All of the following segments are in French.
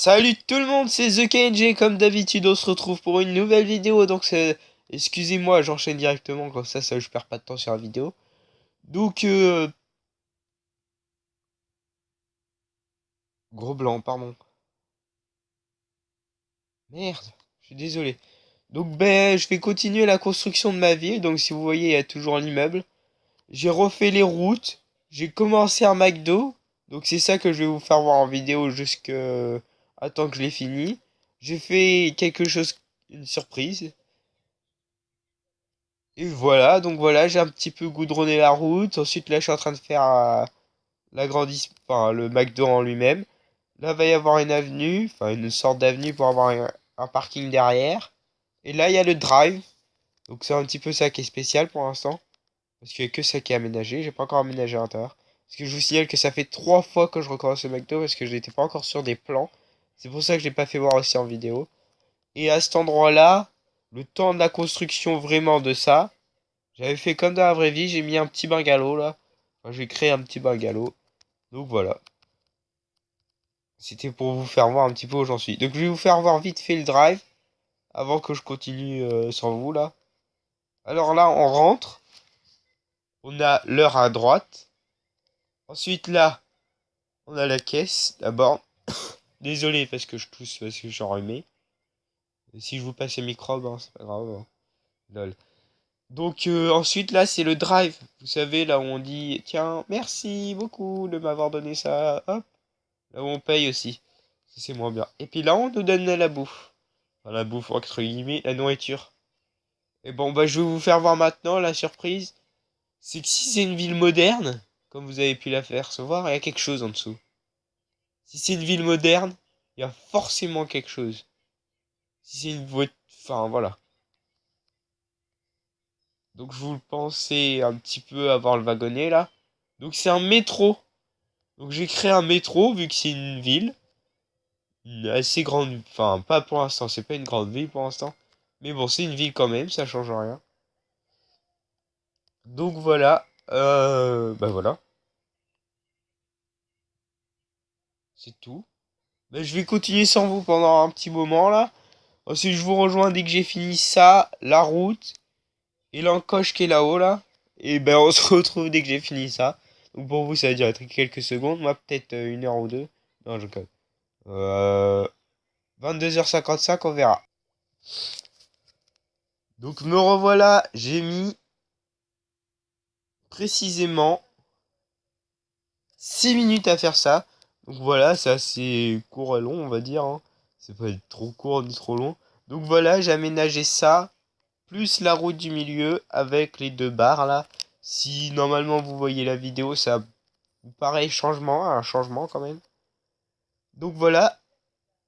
Salut tout le monde, c'est TheKNG. Comme d'habitude, on se retrouve pour une nouvelle vidéo. Donc, excusez-moi, j'enchaîne directement, comme ça je perds pas de temps sur la vidéo. Donc, gros blanc, pardon. Merde, je suis désolé. Donc, je vais continuer la construction de ma ville. Donc, si vous voyez, il y a toujours l'immeuble. J'ai refait les routes. J'ai commencé un McDo. Donc, c'est ça que je vais vous faire voir en vidéo jusqu'à temps que je l'ai fini. J'ai fait quelque chose, une surprise. Et voilà, donc voilà, j'ai un petit peu goudronné la route. Ensuite, là, je suis en train de faire enfin, le McDo en lui-même. Là, va y avoir une avenue, enfin une sorte d'avenue pour avoir un parking derrière. Et là, il y a le drive. Donc c'est un petit peu ça qui est spécial pour l'instant. Parce qu'il n'y a que ça qui est aménagé. J'ai pas encore aménagé à l'intérieur. Parce que je vous signale que ça fait 3 fois que je recommence le McDo parce que je n'étais pas encore sur des plans. C'est pour ça que je l'ai pas fait voir aussi en vidéo. Et à cet endroit-là, le temps de la construction vraiment de ça. J'avais fait comme dans la vraie vie, j'ai mis un petit bungalow là. Enfin, j'ai créé un petit bungalow. Donc voilà. C'était pour vous faire voir un petit peu où j'en suis. Donc je vais vous faire voir vite fait le drive. Avant que je continue sans vous là. Alors là, on rentre. On a l'heure à droite. Ensuite là, on a la caisse d'abord. Désolé parce que je tousse parce que je suis enrhumé. Et si je vous passe les microbes, hein, c'est pas grave, hein. Lol. Donc ensuite là c'est le drive. Vous savez là où on dit tiens merci beaucoup de m'avoir donné ça. Hop. Là où on paye aussi. Ça, c'est moins bien. Et puis là, on nous donne la bouffe. Enfin, la bouffe, entre guillemets, la nourriture. Et bon, je vais vous faire voir maintenant la surprise. C'est que si c'est une ville moderne, comme vous avez pu la faire se voir, il y a quelque chose en dessous. Si c'est une ville moderne, il y a forcément quelque chose. Si c'est une voiture... Enfin, voilà. Donc, je vous le pensez un petit peu avant le wagonnet, là. Donc, c'est un métro. Donc, j'ai créé un métro, vu que c'est une ville. Une assez grande, enfin pas pour l'instant, c'est pas une grande ville pour l'instant, mais bon c'est une ville quand même, ça change rien. Donc voilà, voilà, c'est tout. Je vais continuer sans vous pendant un petit moment là. Ensuite je vous rejoins dès que j'ai fini ça, la route et l'encoche qui est là-haut là. Et on se retrouve dès que j'ai fini ça. Donc pour vous ça va durer quelques secondes, moi peut-être 1 heure ou deux. Non je connais. 22h55 on verra. Donc me revoilà, j'ai mis précisément 6 minutes à faire ça. Donc voilà, c'est assez court et long, on va dire, hein. C'est pas trop court ni trop long. Donc voilà, j'ai aménagé ça, plus la route du milieu avec les deux barres là. Si normalement vous voyez la vidéo, ça vous paraît un changement quand même. Donc voilà,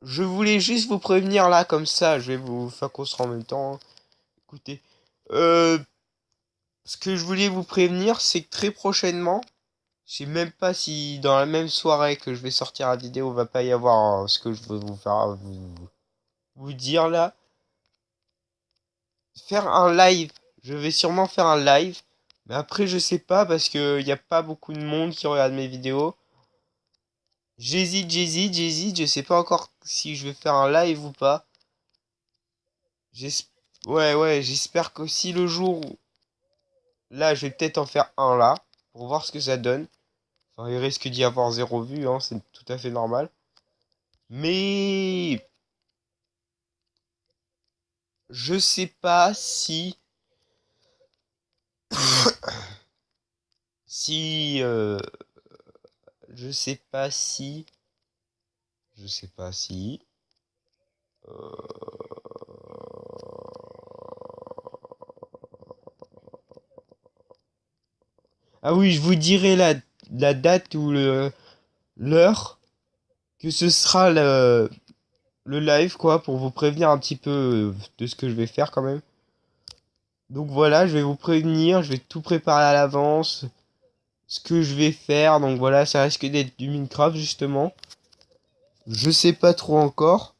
je voulais juste vous prévenir là, comme ça, je vais vous faire construire en même temps, hein. Écoutez, euh, ce que je voulais vous prévenir, c'est que très prochainement, je sais même pas si dans la même soirée que je vais sortir la vidéo, va pas y avoir ce que je veux vous faire vous dire là. Faire un live. Je vais sûrement faire un live. Mais après, je sais pas parce que y a pas beaucoup de monde qui regarde mes vidéos. J'hésite. Je sais pas encore si je vais faire un live ou pas. J'es- ouais, j'espère qu'aussi le jour où... Là, je vais peut-être en faire un là. Pour voir ce que ça donne. Enfin, il risque d'y avoir 0 vue, hein, c'est tout à fait normal. Mais je sais pas si je sais pas si je sais pas si euh, ah oui, je vous dirai la date ou l'heure que ce sera le live quoi pour vous prévenir un petit peu de ce que je vais faire quand même. Donc voilà, je vais vous prévenir, je vais tout préparer à l'avance, ce que je vais faire. Donc voilà, ça risque d'être du Minecraft justement. Je sais pas trop encore,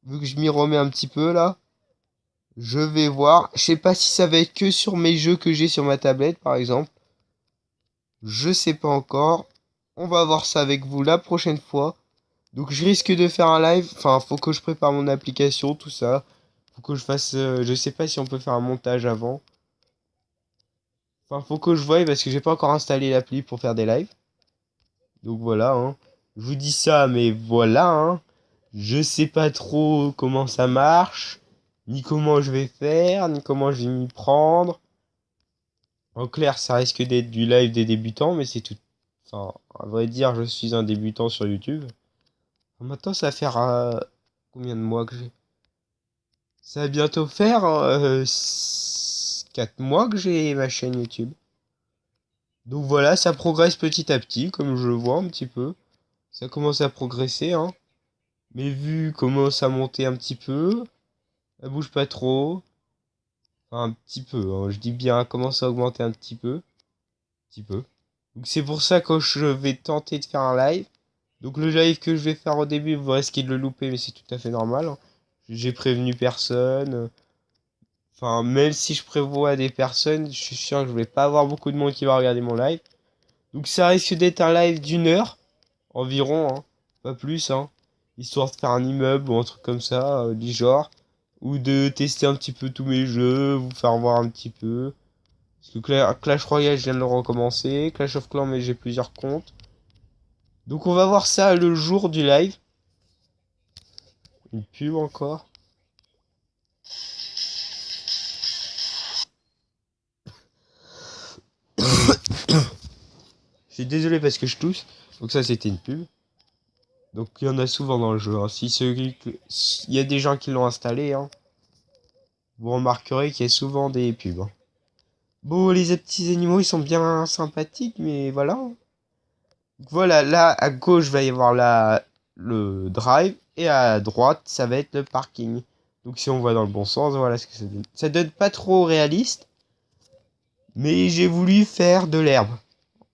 vu que je m'y remets un petit peu là. Je vais voir. Je sais pas si ça va être que sur mes jeux que j'ai sur ma tablette, par exemple. Je sais pas encore. On va voir ça avec vous la prochaine fois. Donc je risque de faire un live. Enfin, faut que je prépare mon application, tout ça. Faut que je fasse... je sais pas si on peut faire un montage avant. Enfin, faut que je voie parce que j'ai pas encore installé l'appli pour faire des lives. Donc voilà, hein. Je vous dis ça, mais voilà, hein. Je sais pas trop comment ça marche, ni comment je vais faire, ni comment je vais m'y prendre. En clair, ça risque d'être du live des débutants, mais c'est tout. Enfin, à vrai dire, je suis un débutant sur YouTube. Maintenant, ça va faire combien de mois que j'ai? Ça va bientôt faire 4 mois que j'ai ma chaîne YouTube. Donc voilà, ça progresse petit à petit, comme je le vois un petit peu. Ça commence à progresser, hein. Mes vues commencent à monter un petit peu. Elle bouge pas trop. Enfin, un petit peu, hein. Je dis bien, elle commence à augmenter un petit peu. Petit peu. Donc c'est pour ça que je vais tenter de faire un live. Donc le live que je vais faire au début, vous risquez de le louper, mais c'est tout à fait normal, hein. J'ai prévenu personne. Enfin, même si je prévois des personnes, je suis sûr que je vais pas avoir beaucoup de monde qui va regarder mon live. Donc ça risque d'être un live d'1 heure environ, hein. Pas plus, hein. Histoire de faire un immeuble ou un truc comme ça, du genre. Ou de tester un petit peu tous mes jeux, vous faire voir un petit peu. Parce que Clash Royale, je viens de le recommencer. Clash of Clans, mais j'ai plusieurs comptes. Donc on va voir ça le jour du live. Une pub encore. Je suis désolé parce que je tousse. Donc ça, c'était une pub. Donc il y en a souvent dans le jeu, hein. Si il y a des gens qui l'ont installé, hein, vous remarquerez qu'il y a souvent des pubs, hein. Bon, les petits animaux, ils sont bien sympathiques, mais voilà. Donc voilà, là, à gauche, va y avoir le drive, et à droite, ça va être le parking. Donc si on va dans le bon sens, voilà ce que ça donne. Ça donne pas trop réaliste, mais j'ai voulu faire de l'herbe.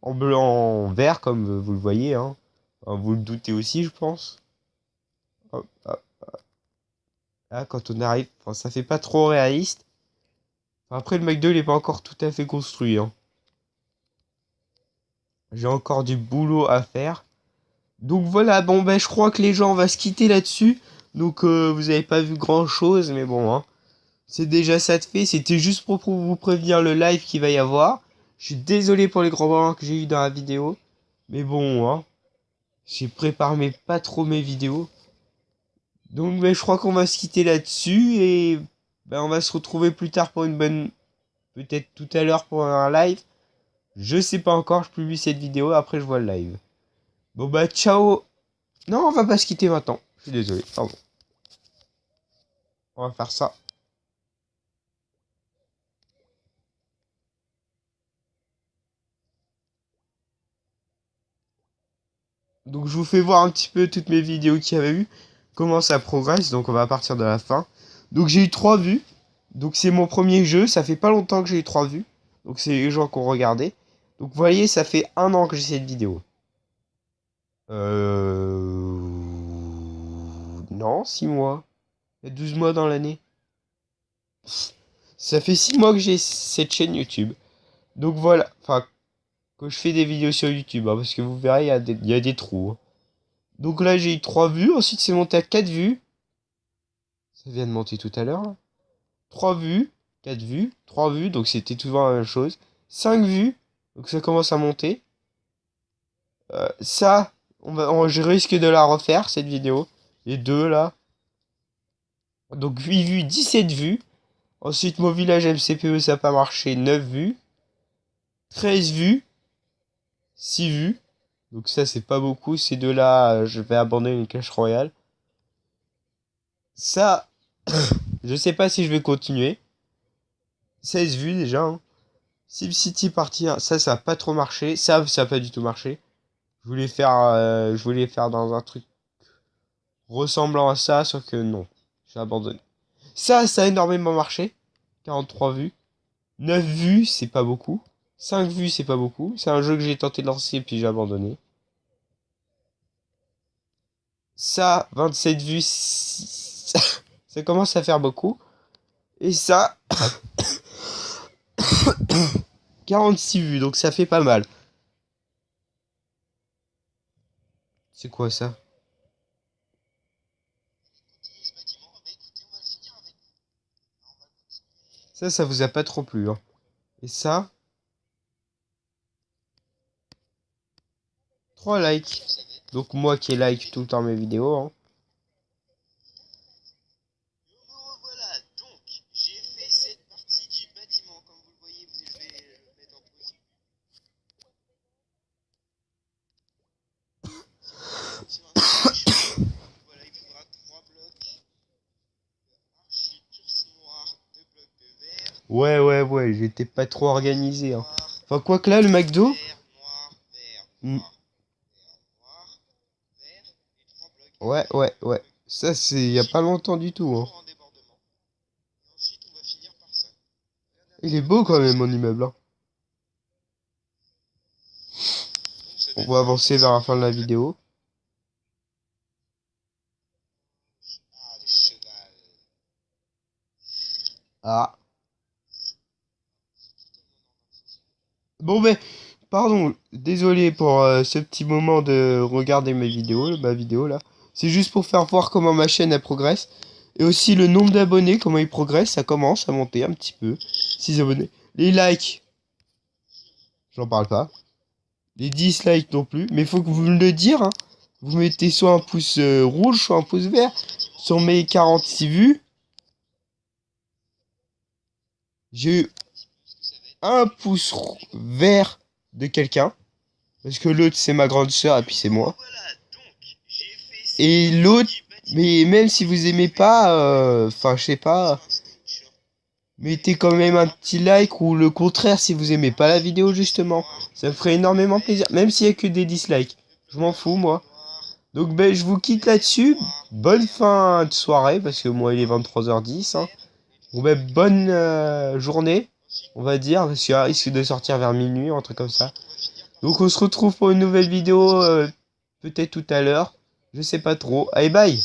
En blanc, en vert, comme vous le voyez, hein. Enfin, vous le doutez aussi, je pense. Hop, hop. Là, quand on arrive, enfin, ça fait pas trop réaliste. Enfin, après, le McDo, il est pas encore tout à fait construit, hein. J'ai encore du boulot à faire. Donc voilà, bon ben je crois que les gens vont se quitter là-dessus. Donc vous avez pas vu grand-chose, mais bon, hein. C'est déjà ça de fait. C'était juste pour vous prévenir le live qu'il va y avoir. Je suis désolé pour les grands moments que j'ai eu dans la vidéo. Mais bon, hein. J'ai préparé pas trop mes vidéos. Donc ben, je crois qu'on va se quitter là-dessus. Et ben, on va se retrouver plus tard pour une bonne... Peut-être tout à l'heure pour un live. Je sais pas encore, je publie cette vidéo, après je vois le live. Bon bah ciao. Non, on va pas se quitter maintenant. Je suis désolé, pardon. On va faire ça. Donc je vous fais voir un petit peu toutes mes vidéos qu'il y avait eu. Comment ça progresse, donc on va partir de la fin. Donc j'ai eu 3 vues. Donc c'est mon premier jeu, ça fait pas longtemps que j'ai eu 3 vues. Donc c'est les gens qui ont regardé. Donc vous voyez, ça fait 1 an que j'ai cette vidéo. Non, 6 mois. Il y a 12 mois dans l'année. Ça fait 6 mois que j'ai cette chaîne YouTube. Donc voilà, enfin, que je fais des vidéos sur YouTube, hein, parce que vous verrez, il y a des trous, hein. Donc là, j'ai eu 3 vues, ensuite c'est monté à 4 vues. Ça vient de monter tout à l'heure, là. 3 vues, 4 vues, 3 vues, donc c'était toujours la même chose. 5 vues, donc ça commence à monter. Ça, je risque de la refaire, cette vidéo. Les deux, là. Donc 8 vues, 17 vues. Ensuite, mon village MCPE, ça n'a pas marché, 9 vues. 13 vues. 6 vues. Donc ça, c'est pas beaucoup. Ces deux-là, je vais abandonner une Clash Royale. Ça, je sais pas si je vais continuer. 16 vues déjà, hein. SimCity partie 1, ça a pas trop marché. Ça a pas du tout marché. Je voulais faire dans un truc ressemblant à ça, sauf que non. J'ai abandonné. Ça a énormément marché. 43 vues. 9 vues, c'est pas beaucoup. 5 vues, c'est pas beaucoup. C'est un jeu que j'ai tenté de lancer, puis j'ai abandonné. Ça, 27 vues, ça commence à faire beaucoup. Et ça, 46 vues, donc ça fait pas mal. C'est quoi ça? Ça vous a pas trop plu, hein. Et ça, 3 likes. Donc moi qui like tout le temps mes vidéos, hein. Me revoilà, donc j'ai fait cette partie du bâtiment, comme vous le voyez, je vais le mettre en pause. Sur un switch, voilà, il faudra 3 blocs archi turci noir, 2 blocs de verre, Ouais, j'étais pas trop organisé, hein. noir, Enfin, quoi que là, le McDo, vert, noir, vert, hmm, noir, vert, noir, vert, et 3 blocs. ouais. Ça, c'est il y a pas longtemps du tout, hein. Toujours en débordement. Et ensuite, on va finir par ça. Regardez un Il est petit peu beau quand comment même, ça mon immeuble, hein. donc ça On donne va un avancer petit vers la fin de la immeuble. vidéo. Ah, le cheval. Ah. Bon, ben, pardon, désolé pour ce petit moment de regarder mes vidéos, ma vidéo là. C'est juste pour faire voir comment ma chaîne elle progresse. Et aussi le nombre d'abonnés, comment il progresse, ça commence à monter un petit peu. 6 abonnés. Les likes, j'en parle pas. Les dislikes non plus. Mais faut que vous me le dire, hein. Vous mettez soit un pouce rouge, soit un pouce vert. Sur mes 46 vues, j'ai eu un pouce vert de quelqu'un. Parce que l'autre c'est ma grande sœur et puis c'est moi. Voilà, donc j'ai fait cette Et partie l'autre, du bâtiment. mais même si vous aimez pas, enfin je sais pas, mettez quand même un petit like ou le contraire si vous aimez pas la vidéo justement. Ça me ferait énormément plaisir, même s'il y a que des dislikes. Je m'en fous moi. Donc ben je vous quitte là-dessus. Bonne fin de soirée parce que moi il est 23h10. Hein. Bon ben bonne journée, on va dire, parce qu'il risque de sortir vers minuit, un truc comme ça. Donc on se retrouve pour une nouvelle vidéo peut-être tout à l'heure. Je sais pas trop. Allez bye.